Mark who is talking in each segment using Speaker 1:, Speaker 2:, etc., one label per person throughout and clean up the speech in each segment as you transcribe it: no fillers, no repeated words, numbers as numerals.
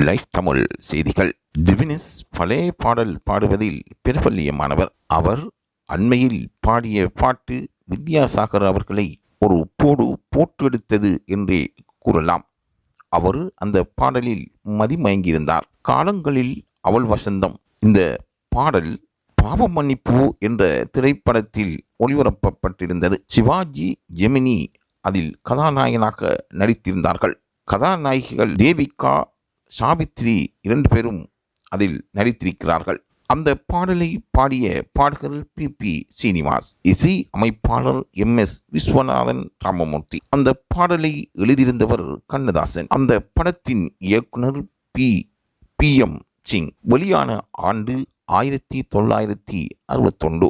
Speaker 1: Life Tamil செய்திகள். திவினிஸ் பழைய பாடல் பாடுவதில் பிரபல்யமானவர். அவர் அண்மையில் பாடிய பாட்டு வித்யாசாகர் அவர்களை ஒரு போடு போற்றெடுத்தது என்றே கூறலாம். அவர் அந்த பாடலில் மதிமயங்கியிருந்தார். காலங்களில் அவள் வசந்தம். இந்த பாடல் பாவ மன்னிப்பு என்ற திரைப்படத்தில் ஒளிபரப்பப்பட்டிருந்தது. சிவாஜி, ஜெமினி அதில் கதாநாயகனாக நடித்திருந்தார்கள். கதாநாயகிகள் தேவிகா, சாவித்ரி இரண்டு பேரும் அதில் நடித்திருக்கிறார்கள். அந்த பாடலை பாடிய பாடகர் பி சீனிவாஸ், இசை அமைப்பாளர் MS விஸ்வநாதன் ராமமூர்த்தி. அந்த பாடலை எழுதியிருந்தவர் கண்ணதாசன். அந்த படத்தின் இயக்குனர் PM சிங். வெளியான ஆண்டு 1961.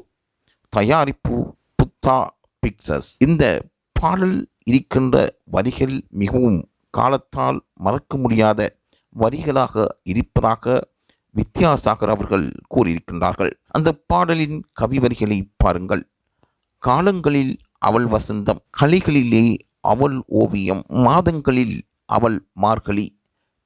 Speaker 1: தயாரிப்பு புத்தா பிக்சர்ஸ். இந்த பாடல் இருக்கின்ற வரிகள் மிகவும் காலத்தால் மறக்க முடியாத வரிகளாக இருப்பதாக வித்யாசாகர் அவர்கள் கூறியிருக்கின்றார்கள். அந்த பாடலின் கவி வரிகளை பாருங்கள். காலங்களில் அவள் வசந்தம், கலைகளிலே அவள் ஓவியம், மாதங்களில் அவள் மார்கழி,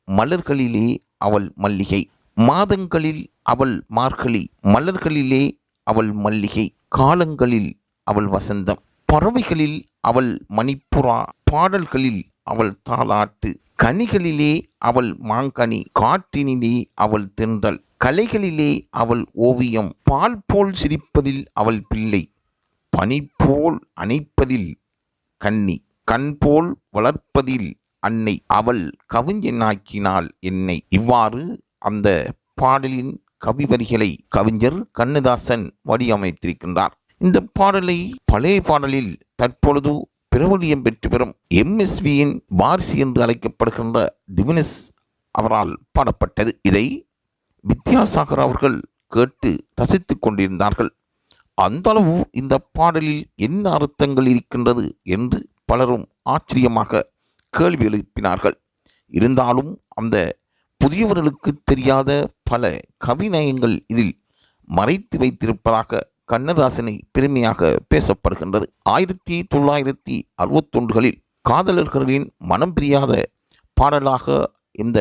Speaker 1: மலர்களிலே அவள் மல்லிகை. மாதங்களில் அவள் மார்கழி, மலர்களிலே அவள் மல்லிகை, காலங்களில் அவள் வசந்தம், பறவைகளில் அவள் மணிப்புறா, பாடல்களில் அவள் தாலாட்டு, கனிகளிலே அவள் மாங்கனி, காற்றினிலே அவள் தென்றல், கலைகளிலே அவள் ஓவியம், பால் போல் சிரிப்பதில் அவள் பிள்ளை, பனி போல் அணைப்பதில் கன்னி, கண் போல் வளர்ப்பதில் அன்னை, அவள் கவிஞனாக்கினாள் என்னை. இவ்வாறு அந்த பாடலின் கவிவரிகளை கவிஞர் கண்ணதாசன் வடிவமைத்திருக்கின்றார். இந்த பாடலை பழைய பாடலில் தற்பொழுது பிரபலியம் பெற்று பெறும் MSVயின் வாரிசு என்று அழைக்கப்படுகின்ற திவினிஸ் அவரால் பாடப்பட்டது. இதை வித்யாசாகர் அவர்கள் கேட்டு ரசித்துக் கொண்டிருந்தார்கள். அந்த அளவு இந்த பாடலில் என்ன அர்த்தங்கள் இருக்கின்றது என்று பலரும் ஆச்சரியமாக கேள்வி எழுப்பினார்கள். இருந்தாலும் அந்த புதியவர்களுக்கு தெரியாத பல கவிநயங்கள் இதில் மறைத்து வைத்திருப்பதாக கண்ணதாசனை பெருமையாக பேசப்படுகின்றது. 1961 காதலர்களின் மனம் பிரியாத பாடலாக இந்த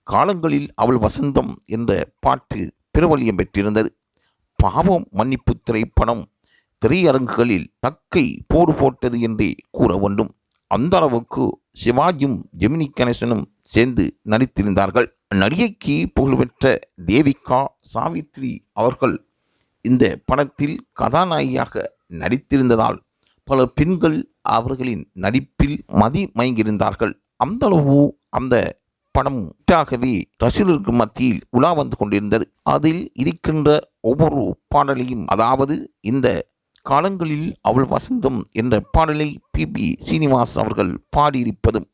Speaker 1: காலங்களில் அவள் வசந்தம் என்ற பாட்டு பிரபல்யம் பெற்றிருந்தது. பாவம் மன்னிப்பு திரைப்படம் திரையரங்குகளில் தக்கை போடு போட்டது என்றே கூற வேண்டும். அந்த அளவுக்கு சிவாஜியும் ஜெமினி கணேசனும் சேர்ந்து நடித்திருந்தார்கள். நடிகைக்கு புகழ்பெற்ற தேவிகா, சாவித்ரி அவர்கள் இந்த படத்தில் கதாநாயகியாக நடித்திருந்ததால் பல பெண்கள் அவர்களின் நடிப்பில் மதிமயங்கியிருந்தார்கள். அந்த அளவு அந்த படம் முற்றாகவே ரசிகர்களுக்கு மத்தியில் உலா வந்து கொண்டிருந்தது. அதில் இருக்கின்ற ஒவ்வொரு பாடலையும், அதாவது இந்த காலங்களில் அவள் வசந்தம் என்ற பாடலை PB சீனிவாஸ் அவர்கள் பாடியிருப்பதும்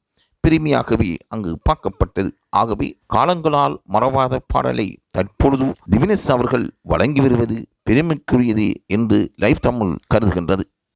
Speaker 1: பெருமையாகவே அங்கு பார்க்கப்பட்டது. ஆகவே காலங்களால் மறவாத பாடலை தற்பொழுது திவினிஸ் அவர்கள் வழங்கி வருவது பெருமைக்குரியது என்று லைஃப் தமிழ் கருதுகின்றது.